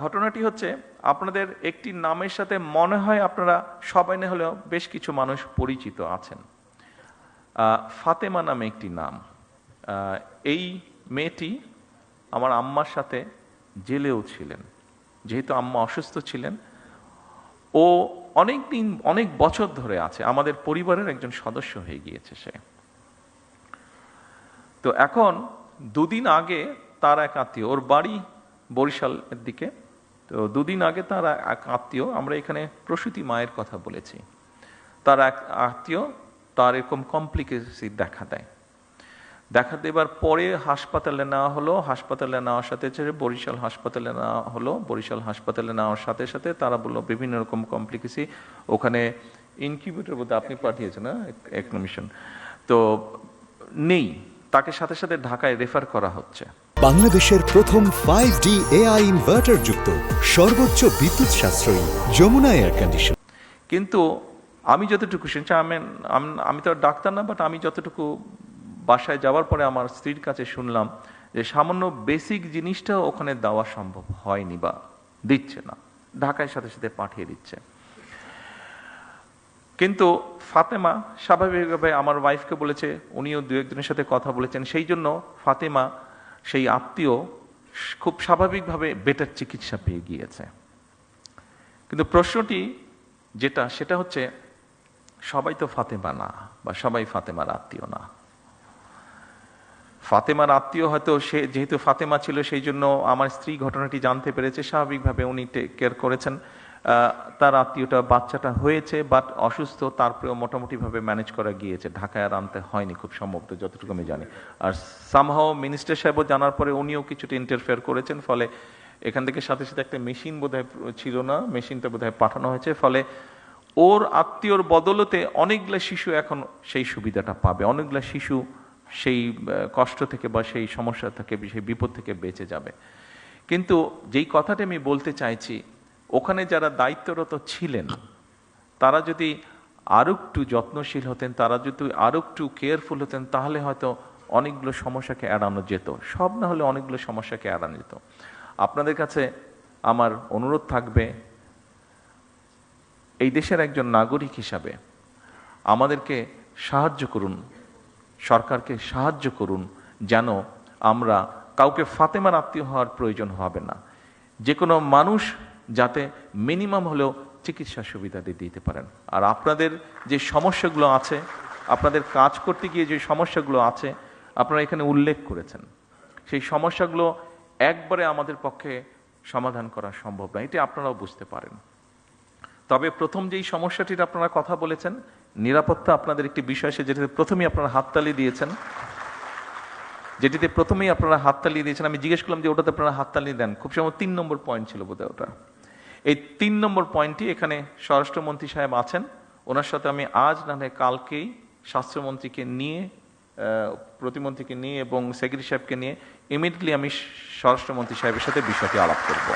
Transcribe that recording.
ঘটনাটি হচ্ছে আপনাদের একটি নামের সাথে মনে হয় আপনারা সবাই না হলেও বেশ কিছু মানুষ পরিচিত আছেন। ফাতেমা নামে একটি নাম। এই মেয়েটি আমার আম্মার সাথে জেলেও ছিলেন। যেহেতু আম্মা অসুস্থ ছিলেন, ও অনেক বছর ধরে আছে, আমাদের পরিবারের একজন সদস্য হয়ে গিয়েছে সে। তো এখন দুদিন আগে তার এক আত্মীয়, ওর বাড়ি বরিশালের দিকে, তো দুদিন আগে তার এক আত্মীয়, আমরা এখানে প্রসূতি মায়ের কথা বলেছি, তার এক আত্মীয় তার এরকম কমপ্লিকেসি দেখা দেবার পরে হাসপাতালে নেওয়া হলো। হাসপাতালে নেওয়ার সাথে বরিশাল হাসপাতালে নেওয়া হলো। বরিশাল হাসপাতালে নেওয়ার সাথে সাথে তারা বললো বিভিন্ন রকম কমপ্লিকেসি, ওখানে ইনকিউবেটর বলতে আপনি পাঠিয়েছেন না একমিশন, তো নেই, তাকে সাথে সাথে ঢাকায় রেফার করা হচ্ছে। বাংলাদেশের প্রথম 5D AI ইনভার্টার যুক্ত সর্বোচ্চ বিদ্যুৎ সাশ্রয়ী যমুনা এয়ার কন্ডিশন। কিন্তু আমি যতটুকু শুনছি, আমি তো ডাক্তার না, বাট আমি যতটুকু বাসায় যাওয়ার পরে আমার স্ত্রীর কাছে শুনলাম যে সামান্য বেসিক জিনিসটা ওখানে দেওয়া সম্ভব হয়নি বা দিচ্ছে না, ঢাকায় সাথে সাথে পাঠিয়ে দিচ্ছে। কিন্তু ফাতেমা স্বাভাবিকভাবে আমার ওয়াইফকে বলেছে, উনিও দু একজনের সাথে কথা বলেছেন, সেই জন্য ফাতেমা সেই আত্মীয় খুব স্বাভাবিকভাবে বেটার চিকিৎসা পেয়ে গিয়েছে। কিন্তু প্রশ্নটি সেটা হচ্ছে, সবাই তো ফাতেমা না, বা সবাই ফাতেমার আত্মীয় না। ফাতেমার আত্মীয় হয়তো সে যেহেতু ফাতেমা ছিল, সেই জন্য আমার স্ত্রী ঘটনাটি জানতে পেরেছে, স্বাভাবিকভাবে উনি টেক কেয়ার করেছেন। তার আত্মীয়টা বাচ্চাটা হয়েছে বাট অসুস্থ, তারপরেও মোটামুটিভাবে ম্যানেজ করা গিয়েছে, ঢাকায় আর আনতে হয়নি খুব সম্ভবত, যতটুকু আমি জানি। আর সামহাও মিনিস্টার সাহেবও জানার পরে উনিও কিছুটা ইন্টারফেয়ার করেছেন, ফলে এখান থেকে সাথে সাথে একটা মেশিন বোধহয় ছিল না, মেশিনটা বোধহয় পাঠানো হয়েছে, ফলে ওর আত্মীয়র বদলতে অনেকগুলো শিশু এখন সেই সুবিধাটা পাবে, অনেকগুলো শিশু সেই কষ্ট থেকে বা সেই সমস্যা থেকে, সেই বিপদ থেকে বেঁচে যাবে। কিন্তু যেই কথাটা আমি বলতে চাইছি, ওখানে যারা দায়িত্বরত ছিলেন তারা যদি আরো একটু যত্নশীল হতেন, তারা যদি আরো একটু কেয়ারফুল হতেন, তাহলে হয়তো অনেকগুলো সমস্যাকে এড়ানো যেত, সব না হলে অনেকগুলো সমস্যাকে এড়ানো যেত। আপনাদের কাছে আমার অনুরোধ থাকবে, এই দেশের একজন নাগরিক হিসাবে আমাদেরকে সাহায্য করুন, সরকারকে সাহায্য করুন, যেন আমরা কাউকে ফাতেমার আত্মীয় হওয়ার প্রয়োজন হবে না। যে কোনো মানুষ যাতে মিনিমাম হলেও চিকিৎসা সুবিধা দিতে পারেন। আর আপনাদের যে সমস্যাগুলো আছে, আপনাদের কাজ করতে গিয়ে যে সমস্যাগুলো আছে, আপনারা এখানে উল্লেখ করেছেন, সেই সমস্যাগুলো একবারে আমাদের পক্ষে সমাধান করা সম্ভব না, এটি আপনারাও বুঝতে পারেন। তবে প্রথম যেই সমস্যাটির আপনারা কথা বলেছেন, নিরাপত্তা আপনাদের একটি বিষয়, যেটিতে প্রথমেই আপনারা হাততালি দিয়েছেন, আমি জিজ্ঞেস করলাম যে ওটাতে আপনারা হাততালি দেন, খুব সম্ভবত 3 নম্বর পয়েন্ট ছিল বোধহয় ওটা। এই 3 নম্বর পয়েন্টটি এখানে স্বরাষ্ট্রমন্ত্রী সাহেব আছেন, ওনার সাথে আমি আজ না হয় কালকেই স্বাস্থ্যমন্ত্রীকে নিয়ে, প্রতিমন্ত্রীকে নিয়ে এবং সেক্রেটারি সাহেবকে নিয়ে ইমিডিয়েটলি আমি স্বরাষ্ট্রমন্ত্রী সাহেবের সাথে বিষয়টি আলাপ করব।